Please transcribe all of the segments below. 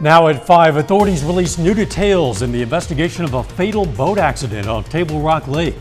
Now at 5, authorities release new details in the investigation of a fatal boat accident on Table Rock Lake.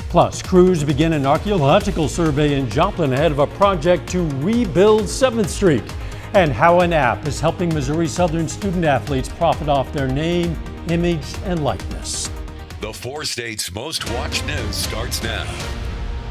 Plus, crews begin an archaeological survey in Joplin ahead of a project to rebuild 7th Street. And how an app is helping Missouri Southern student athletes profit off their name, image, and likeness. The 4 states' most watched news starts now.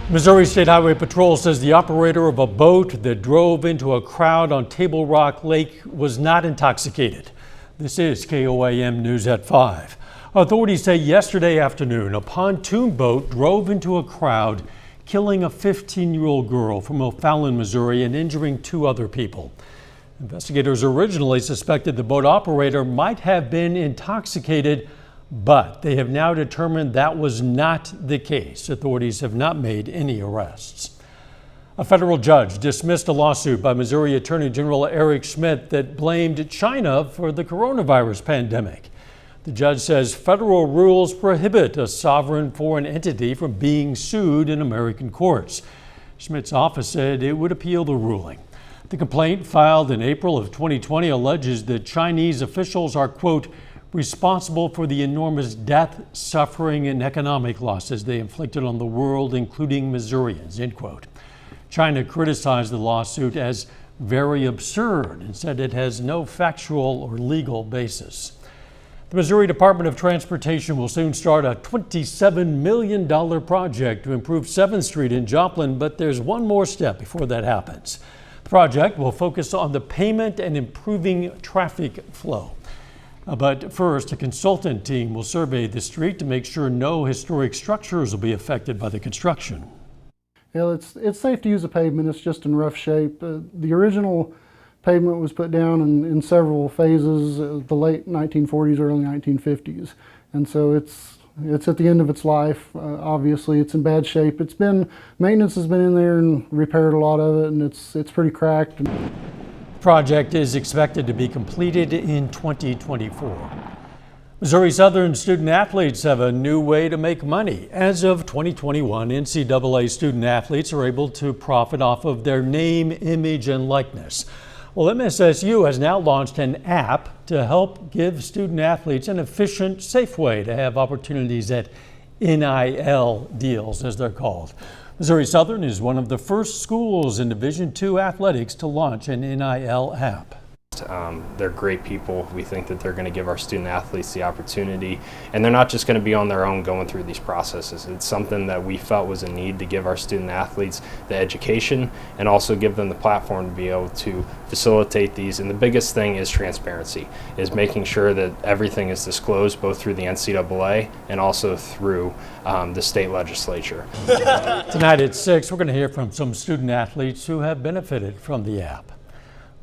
Missouri State Highway Patrol says the operator of a boat that drove into a crowd on Table Rock Lake was not intoxicated. This is KOAM News at 5. Authorities say yesterday afternoon, a pontoon boat drove into a crowd, killing a 15-year-old girl from O'Fallon, Missouri, and injuring 2 other people. Investigators originally suspected the boat operator might have been intoxicated, but they have now determined that was not the case. Authorities have not made any arrests. A federal judge dismissed a lawsuit by Missouri Attorney General Eric Schmidt that blamed China for the coronavirus pandemic. The judge says federal rules prohibit a sovereign foreign entity from being sued in American courts. Schmidt's office said it would appeal the ruling. The complaint, filed in April of 2020, alleges that Chinese officials are, quote, responsible for the enormous death, suffering, and economic losses they inflicted on the world, including Missourians, end quote. China criticized the lawsuit as very absurd and said it has no factual or legal basis. The Missouri Department of Transportation will soon start a $27 million project to improve 7th Street in Joplin, but there's one more step before that happens. The project will focus on the pavement and improving traffic flow. But first, a consultant team will survey the street to make sure no historic structures will be affected by the construction. Yeah, it's safe to use the pavement. It's just in rough shape. The original pavement was put down in several phases, the late 1940s, early 1950s. And so it's at the end of its life. Obviously, it's in bad shape. Maintenance has been in there and repaired a lot of it, and it's pretty cracked. Project is expected to be completed in 2024. Missouri Southern student athletes have a new way to make money. As of 2021, NCAA student athletes are able to profit off of their name, image, and likeness. Well, MSSU has now launched an app to help give student athletes an efficient, safe way to have opportunities at NIL deals, as they're called. Missouri Southern is one of the first schools in Division II athletics to launch an NIL app. They're great people. We think that they're going to give our student athletes the opportunity, and they're not just going to be on their own going through these processes. It's something that we felt was a need to give our student athletes the education and also give them the platform to be able to facilitate these. And the biggest thing is transparency, is making sure that everything is disclosed both through the NCAA and also through the state legislature. Tonight at 6, we're going to hear from some student athletes who have benefited from the app.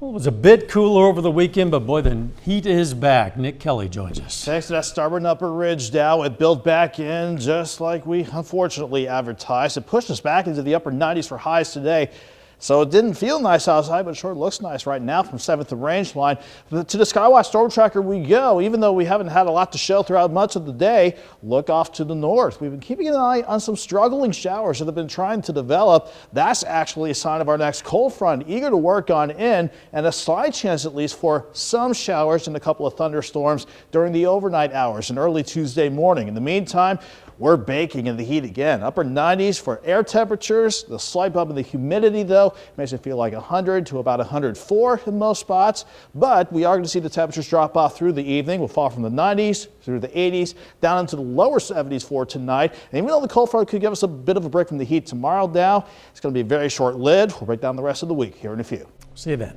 Well, it was a bit cooler over the weekend, but boy, the heat is back. Nick Kelly joins us. Thanks to that stubborn upper ridge, Dow, it built back in just like we unfortunately advertised. It pushed us back into the upper 90s for highs today. So it didn't feel nice outside, but it sure looks nice right now from 7th and Rangeline. To the Skywatch storm tracker we go. Even though we haven't had a lot to show throughout much of the day, look off to the north. We've been keeping an eye on some struggling showers that have been trying to develop. That's actually a sign of our next cold front, eager to work on in, and a slight chance at least for some showers and a couple of thunderstorms during the overnight hours and early Tuesday morning. In the meantime, we're baking in the heat again. Upper 90s for air temperatures. The slight bump in the humidity, though, makes it feel like 100 to about 104 in most spots. But we are going to see the temperatures drop off through the evening. We'll fall from the 90s through the 80s, down into the lower 70s for tonight. And even though the cold front could give us a bit of a break from the heat tomorrow, Dow, it's going to be very short-lived. We'll break down the rest of the week here in a few. See you then.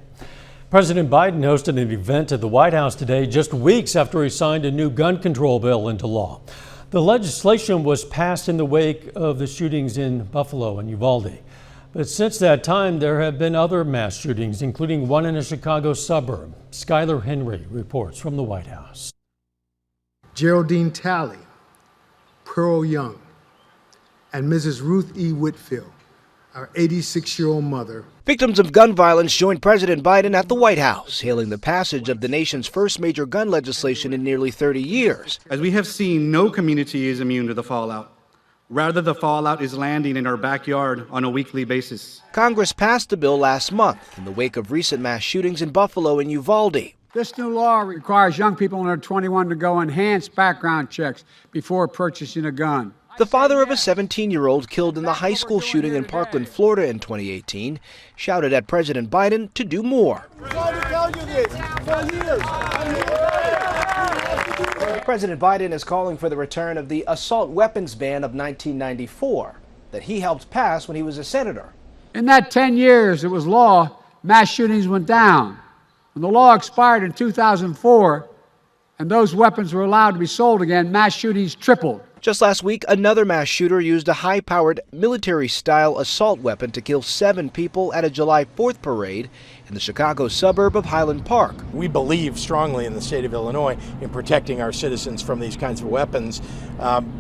President Biden hosted an event at the White House today, just weeks after he signed a new gun control bill into law. The legislation was passed in the wake of the shootings in Buffalo and Uvalde. But since that time, there have been other mass shootings, including one in a Chicago suburb. Skylar Henry reports from the White House. Geraldine Talley, Pearl Young, and Mrs. Ruth E. Whitfield, our 86-year-old mother. Victims of gun violence joined President Biden at the White House, hailing the passage of the nation's first major gun legislation in nearly 30 years. As we have seen, no community is immune to the fallout. Rather, the fallout is landing in our backyard on a weekly basis. Congress passed the bill last month in the wake of recent mass shootings in Buffalo and Uvalde. This new law requires young people under 21 to go enhanced background checks before purchasing a gun. The father of a 17-year-old killed in the high school shooting in Parkland, Florida in 2018, shouted at President Biden to do more. President Biden is calling for the return of the assault weapons ban of 1994 that he helped pass when he was a senator. In that 10 years it was law, mass shootings went down. When the law expired in 2004 and those weapons were allowed to be sold again, mass shootings tripled. Just last week, another mass shooter used a high-powered military-style assault weapon to kill 7 people at a July 4th parade in the Chicago suburb of Highland Park. We believe strongly in the state of Illinois in protecting our citizens from these kinds of weapons,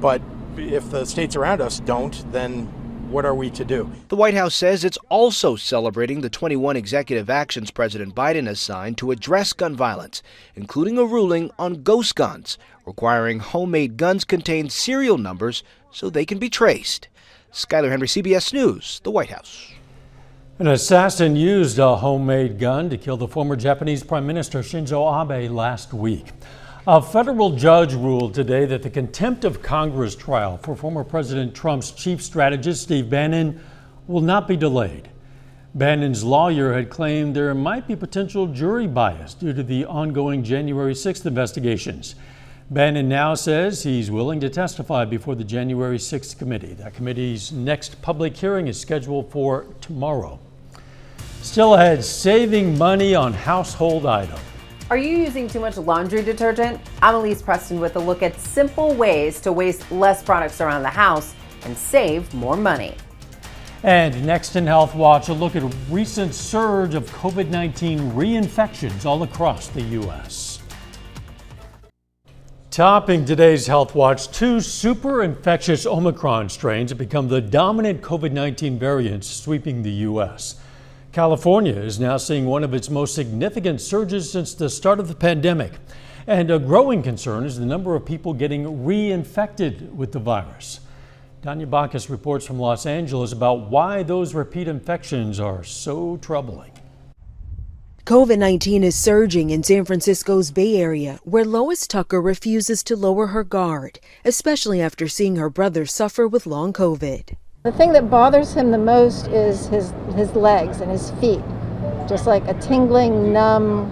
but if the states around us don't, then what are we to do? The White House says it's also celebrating the 21 executive actions President Biden has signed to address gun violence, including a ruling on ghost guns, requiring homemade guns contain serial numbers so they can be traced. Skyler Henry, CBS News, the White House. An assassin used a homemade gun to kill the former Japanese Prime Minister Shinzo Abe last week. A federal judge ruled today that the contempt of Congress trial for former President Trump's chief strategist, Steve Bannon, will not be delayed. Bannon's lawyer had claimed there might be potential jury bias due to the ongoing January 6th investigations. Bannon now says he's willing to testify before the January 6th committee. That committee's next public hearing is scheduled for tomorrow. Still ahead, saving money on household items. Are you using too much laundry detergent? I'm Elise Preston with a look at simple ways to waste less products around the house and save more money. And next in Healthwatch, a look at a recent surge of COVID-19 reinfections all across the U.S. Topping today's Healthwatch, 2 super infectious Omicron strains have become the dominant COVID-19 variants sweeping the U.S. California is now seeing one of its most significant surges since the start of the pandemic. And a growing concern is the number of people getting reinfected with the virus. Danya Bacchus reports from Los Angeles about why those repeat infections are so troubling. COVID-19 is surging in San Francisco's Bay Area, where Lois Tucker refuses to lower her guard, especially after seeing her brother suffer with long COVID. The thing that bothers him the most is his legs and his feet. Just like a tingling, numb,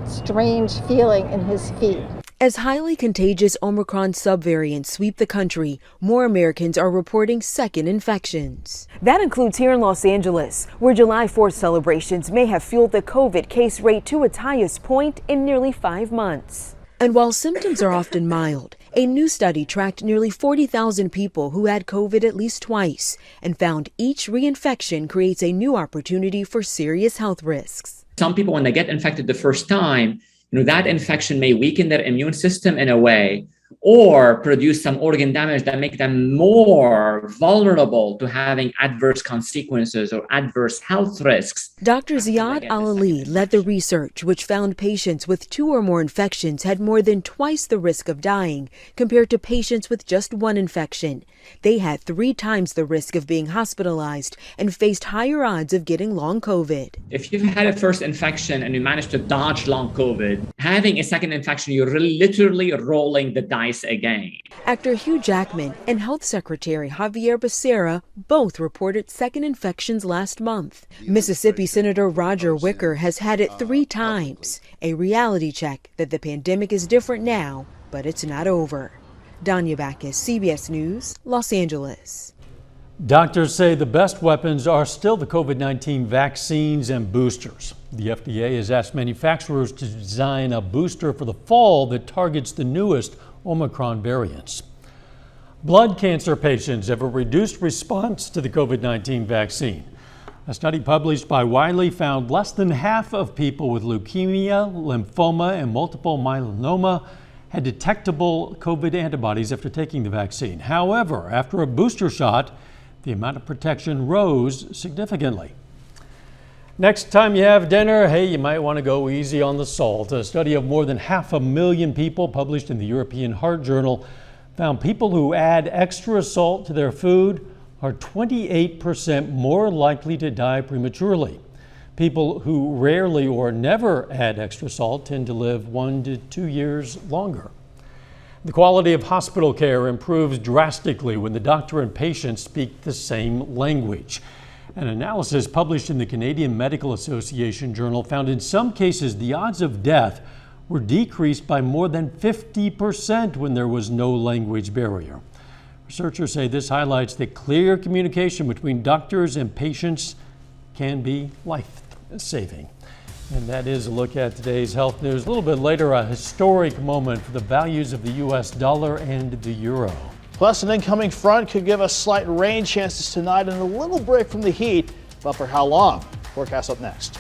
strange feeling in his feet. As highly contagious Omicron subvariants sweep the country, more Americans are reporting second infections. That includes here in Los Angeles, where July 4th celebrations may have fueled the COVID case rate to its highest point in nearly 5 months. And while symptoms are often mild, a new study tracked nearly 40,000 people who had COVID at least twice and found each reinfection creates a new opportunity for serious health risks. Some people, when they get infected the first time, that infection may weaken their immune system in a way or produce some organ damage that make them more vulnerable to having adverse consequences or adverse health risks. Dr. Ziad Al-Ali led the research, which found patients with 2 or more infections had more than twice the risk of dying compared to patients with just 1 infection. They had 3 times the risk of being hospitalized and faced higher odds of getting long COVID. If you've had a first infection and you managed to dodge long COVID, having a second infection, you're literally rolling the dice again. Actor Hugh Jackman and Health Secretary Javier Becerra both reported second infections last month. Mississippi Senator Roger Wicker has had it 3 times, a reality check that the pandemic is different now, but it's not over. Danya Bacchus, CBS News, Los Angeles. Doctors say the best weapons are still the COVID-19 vaccines and boosters. The FDA has asked manufacturers to design a booster for the fall that targets the newest Omicron variants. Blood cancer patients have a reduced response to the COVID-19 vaccine. A study published by Wiley found less than half of people with leukemia, lymphoma, and multiple myeloma had detectable COVID antibodies after taking the vaccine. However, after a booster shot, the amount of protection rose significantly. Next time you have dinner, hey, you might want to go easy on the salt. A study of more than 500,000 people published in the European Heart Journal found people who add extra salt to their food are 28% more likely to die prematurely. People who rarely or never add extra salt tend to live 1 to 2 years longer. The quality of hospital care improves drastically when the doctor and patient speak the same language. An analysis published in the Canadian Medical Association Journal found in some cases the odds of death were decreased by more than 50% when there was no language barrier. Researchers say this highlights that clear communication between doctors and patients can be life-saving. And that is a look at today's health news. A little bit later, a historic moment for the values of the U.S. dollar and the euro. Plus, an incoming front could give us slight rain chances tonight and a little break from the heat, but for how long? Forecast up next.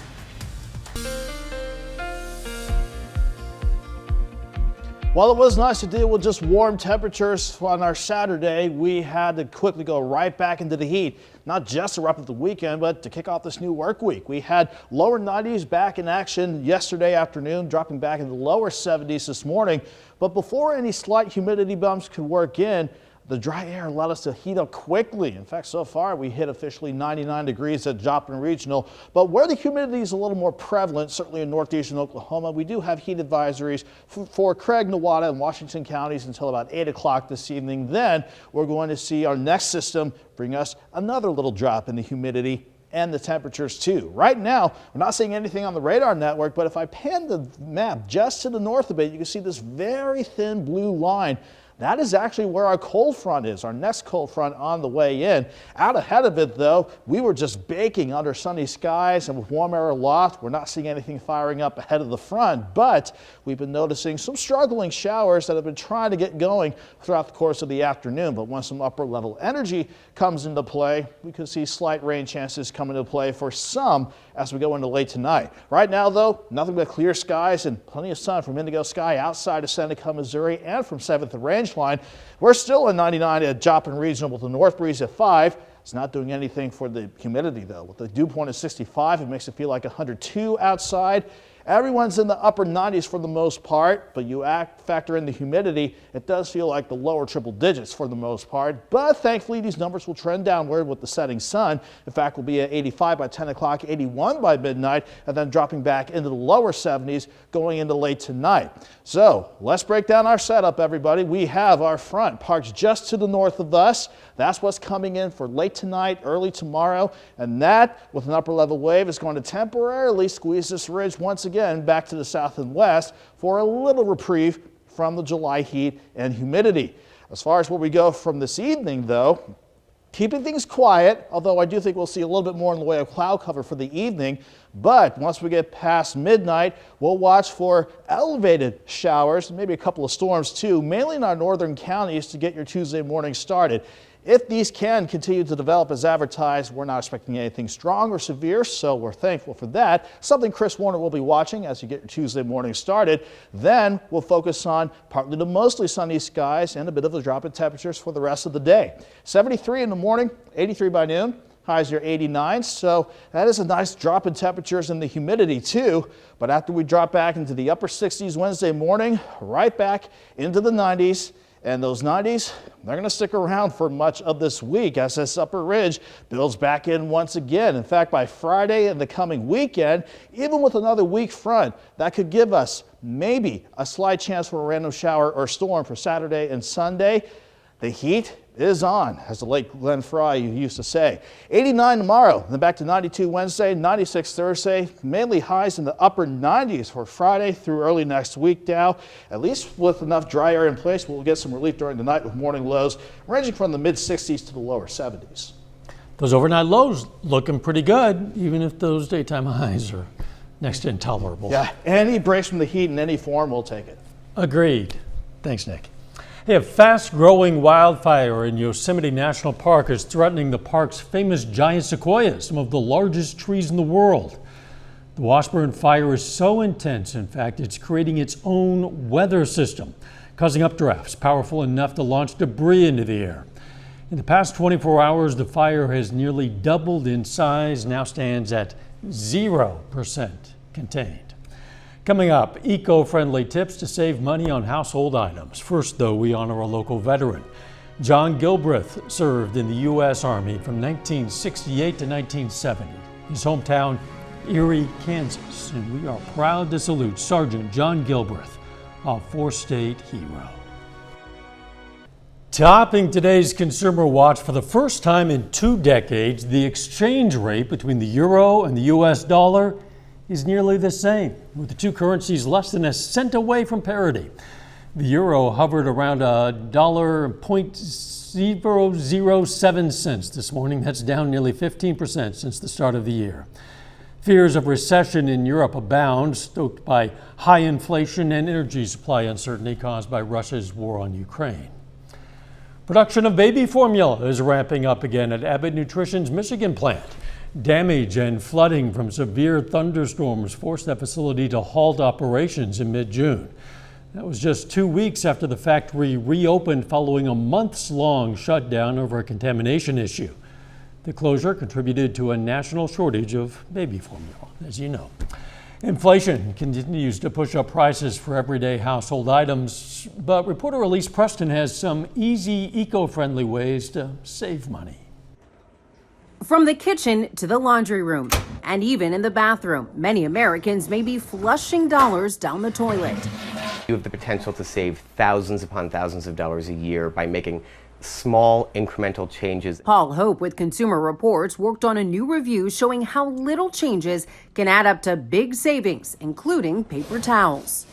While it was nice to deal with just warm temperatures on our Saturday, we had to quickly go right back into the heat, not just to wrap up the weekend, but to kick off this new work week. We had lower 90s back in action yesterday afternoon, dropping back into the lower 70s this morning. But before any slight humidity bumps could work in, the dry air allowed us to heat up quickly. In fact, so far we hit officially 99 degrees at Joplin Regional. But where the humidity is a little more prevalent, certainly in northeastern Oklahoma, we do have heat advisories for Craig, Nowata, and Washington counties until about 8 o'clock this evening. Then we're going to see our next system bring us another little drop in the humidity and the temperatures too. Right now, we're not seeing anything on the radar network, but if I pan the map just to the north a bit, you can see this very thin blue line. That is actually where our cold front is, our next cold front on the way in. Out ahead of it, though, we were just baking under sunny skies and with warm air aloft. We're not seeing anything firing up ahead of the front, but we've been noticing some struggling showers that have been trying to get going throughout the course of the afternoon. But once some upper level energy comes into play, we could see slight rain chances come into play for some as we go into late tonight. Right now, though, nothing but clear skies and plenty of sun from Indigo Sky outside of Seneca, Missouri, and from 7th and Range Line. We're still at 99 at Joplin Regional with the north breeze at 5. It's not doing anything for the humidity, though. With the dew point at 65, it makes it feel like 102 outside. Everyone's in the upper 90s for the most part, but you factor in the humidity, it does feel like the lower triple digits for the most part. But thankfully, these numbers will trend downward with the setting sun. In fact, we'll be at 85 by 10 o'clock, 81 by midnight, and then dropping back into the lower 70s going into late tonight. So let's break down our setup, everybody. We have our front parked just to the north of us. That's what's coming in for late tonight, early tomorrow, and that, with an upper level wave, is going to temporarily squeeze this ridge once again back to the south and west for a little reprieve from the July heat and humidity. As far as where we go from this evening, though, keeping things quiet, although I do think we'll see a little bit more in the way of cloud cover for the evening. But once we get past midnight, we'll watch for elevated showers, maybe a couple of storms too, mainly in our northern counties to get your Tuesday morning started. If these can continue to develop as advertised, we're not expecting anything strong or severe, so we're thankful for that. Something Chris Warner will be watching as you get your Tuesday morning started. Then we'll focus on partly to mostly sunny skies and a bit of a drop in temperatures for the rest of the day. 73 in the morning, 83 by noon. Highs are 89, so that is a nice drop in temperatures and the humidity too. But after we drop back into the upper 60s Wednesday morning, right back into the 90s. And those 90s, they're going to stick around for much of this week as this upper ridge builds back in once again. In fact, by Friday and the coming weekend, even with another weak front, that could give us maybe a slight chance for a random shower or storm for Saturday and Sunday. The heat is on, as the late Glenn Fry used to say. 89 tomorrow, then back to 92 Wednesday, 96 Thursday, mainly highs in the upper 90s for Friday through early next week now. At least with enough dry air in place, we'll get some relief during the night with morning lows ranging from the mid 60s to the lower 70s. Those overnight lows looking pretty good, even if those daytime highs are next to intolerable. Yeah, any breaks from the heat in any form, we'll take it. Agreed. Thanks, Nick. Hey, a fast-growing wildfire in Yosemite National Park is threatening the park's famous giant sequoias, some of the largest trees in the world. The Washburn fire is so intense, in fact, it's creating its own weather system, causing updrafts powerful enough to launch debris into the air. In the past 24 hours, the fire has nearly doubled in size, now stands at 0% contained. Coming up, eco-friendly tips to save money on household items. First, though, we honor a local veteran. John Gilbreth served in the U.S. Army from 1968 to 1970. His hometown Erie, Kansas, and we are proud to salute Sergeant John Gilbreth, a four-state hero. Topping today's Consumer Watch, for the first time in 2 decades, the exchange rate between the euro and the U.S. dollar is nearly the same, with the two currencies less than a cent away from parity. The euro hovered around $1.007 this morning. That's down nearly 15% since the start of the year. Fears of recession in Europe abound, stoked by high inflation and energy supply uncertainty caused by Russia's war on Ukraine. Production of baby formula is ramping up again at Abbott Nutrition's Michigan plant. Damage and flooding from severe thunderstorms forced that facility to halt operations in mid-June. That was just 2 weeks after the factory reopened following a months-long shutdown over a contamination issue. The closure contributed to a national shortage of baby formula, as you know. Inflation continues to push up prices for everyday household items, but reporter Elise Preston has some easy, eco-friendly ways to save money. From the kitchen to the laundry room, and even in the bathroom, many Americans may be flushing dollars down the toilet. You have the potential to save thousands upon thousands of dollars a year by making small incremental changes. Paul Hope with Consumer Reports worked on a new review showing how little changes can add up to big savings, including paper towels.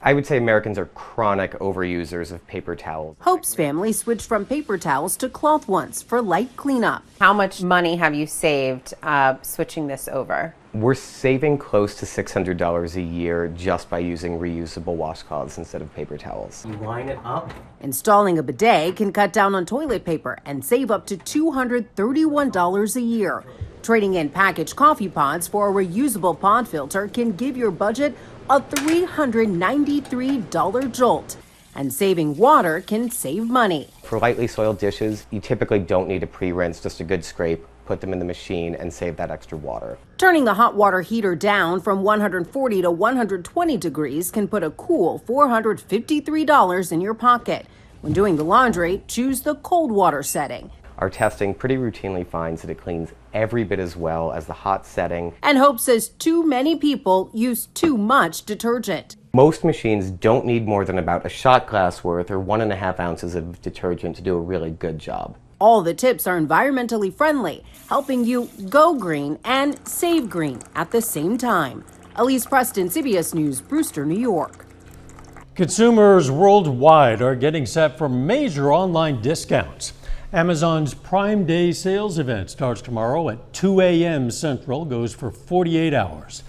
I would say Americans are chronic overusers of paper towels. Hope's family switched from paper towels to cloth ones for light cleanup. How much money have you saved switching this over? We're saving close to $600 a year just by using reusable washcloths instead of paper towels. You line it up. Installing a bidet can cut down on toilet paper and save up to $231 a year. Trading in packaged coffee pods for a reusable pod filter can give your budget a $393 jolt. And saving water can save money. For lightly soiled dishes, you typically don't need a pre-rinse, just a good scrape. Put them in the machine and save that extra water. Turning the hot water heater down from 140 to 120 degrees can put a cool $453 in your pocket. When doing the laundry, choose the cold water setting. Our testing pretty routinely finds that it cleans every bit as well as the hot setting. And Hope says too many people use too much detergent. Most machines don't need more than about a shot glass worth or 1.5 ounces of detergent to do a really good job. All the tips are environmentally friendly, helping you go green and save green at the same time. Elise Preston, CBS News, Brewster, New York. Consumers worldwide are getting set for major online discounts. Amazon's Prime Day sales event starts tomorrow at 2 a.m. Central, goes for 48 hours.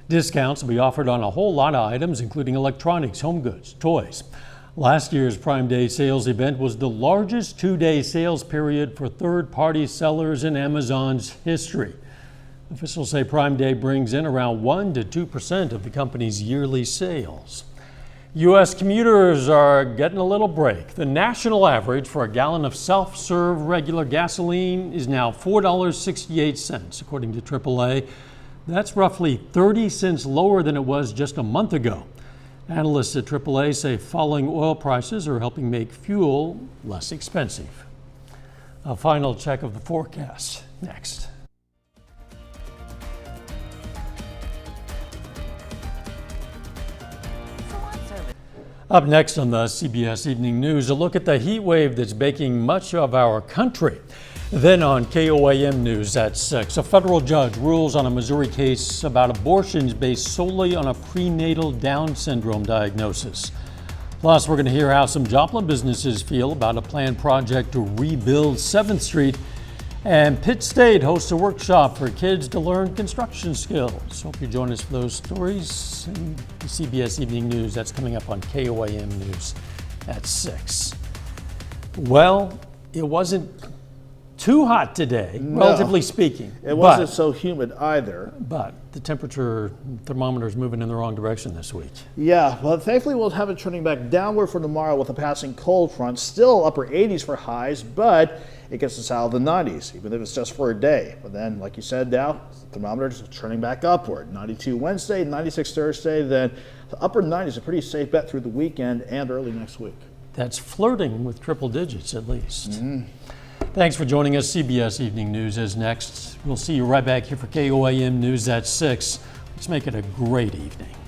Discounts will be offered on a whole lot of items, including electronics, home goods, toys. Last year's Prime Day sales event was the largest 2-day sales period for third-party sellers in Amazon's history. Officials say Prime Day brings in around 1 to 2% of the company's yearly sales. U.S. commuters are getting a little break. The national average for a gallon of self-serve regular gasoline is now $4.68, according to AAA. That's roughly 30 cents lower than it was just a month ago. Analysts at AAA say falling oil prices are helping make fuel less expensive. A final check of the forecast next. Up next on the CBS Evening News, a look at the heat wave that's baking much of our country. Then on KOAM News at 6, a federal judge rules on a Missouri case about abortions based solely on a prenatal Down syndrome diagnosis. Plus, we're going to hear how some Joplin businesses feel about a planned project to rebuild 7th Street. And Pitt State hosts a workshop for kids to learn construction skills. Hope you join us for those stories in the CBS Evening News. That's coming up on KOAM News at 6. Well, it wasn't too hot today, relatively speaking. It wasn't so humid either. But the thermometer is moving in the wrong direction this week. Yeah, well, thankfully we'll have it trending back downward for tomorrow with a passing cold front. Still upper 80s for highs, but it gets us out of the 90s, even if it's just for a day. But then, like you said, Dow, the thermometer's trending back upward. 92 Wednesday, 96 Thursday, then the upper 90s, a pretty safe bet through the weekend and early next week. That's flirting with triple digits at least. Thanks for joining us. CBS Evening News is next. We'll see you right back here for KOAM News at 6. Let's make it a great evening.